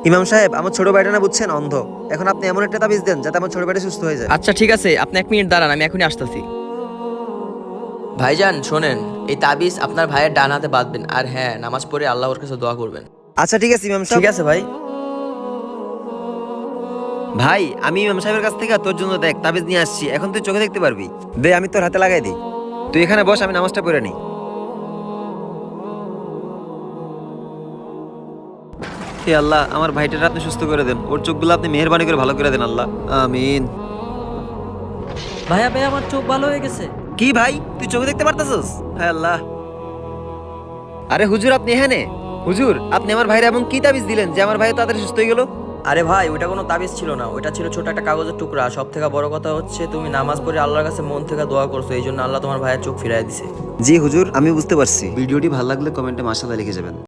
ইমাম সাহেব, আমার ছোট ভাইটা না বুঝছেন অন্ধ। এখন আপনি এমন একটা তাবিজ দেন যাতে আমার ছোট ভাইটা সুস্থ হয়ে যায়। আচ্ছা ঠিক আছে, আপনি 1 মিনিট দাঁড়ান, আমি এখনই আসতেছি। ভাইজান শোনেন, এই তাবিজ আপনার ভাইয়ের ডান হাতে বাঁধবেন, আর হ্যাঁ, নামাজ পড়ে আল্লাহর কাছে দোয়া করবেন। আচ্ছা ঠিক আছে ইমাম সাহেব। ঠিক আছে ভাই। ভাই, আমি ইমাম সাহেবের কাছ থেকে তোর জন্য দেখ তাবিজ নিয়ে আসছি, এখন তুই চোখে দেখতে পারবি। দে, আমি তোর হাতে লাগাই দিই। তুই এখানে বস, আমি নামাজটা পড়ে নিই। হে আল্লাহ, আমার ভাইটার আপনি সুস্থ করে দেন, ওর চোখগুলো আপনি মেহেরবানি করে ভালো করে দেন আল্লাহ, আমিন। ভাইয়া ভাইয়া আমার চোখ ভালো হয়ে গেছে। কি ভাই, তুই চোখে দেখতে পারতাছস? হ্যাঁ আল্লাহ। আরে হুজুর, আপনি এখানে? হুজুর, আপনি আমার ভাইরা এমন কি তাবিজ দিলেন যে আমার ভাই তাড়াতাড়ি সুস্থ হয়ে গেল? আরে ভাই, ওটা কোনো তাবিজ ছিল না, ওটা ছিল ছোট একটা কাগজের টুকরা। সব থেকে বড় কথা হচ্ছে তুমি নামাজ পড়ে আল্লাহর কাছে মন থেকে দোয়া করছো, এই জন্য আল্লাহ তোমার ভাইয়ের চোখ ফিরাই দিছে। জি হুজুর, আমি বুঝতে পারছি। ভিডিওটি ভালো লাগলে কমেন্টে মাশাআল্লাহ লিখে যাবেন।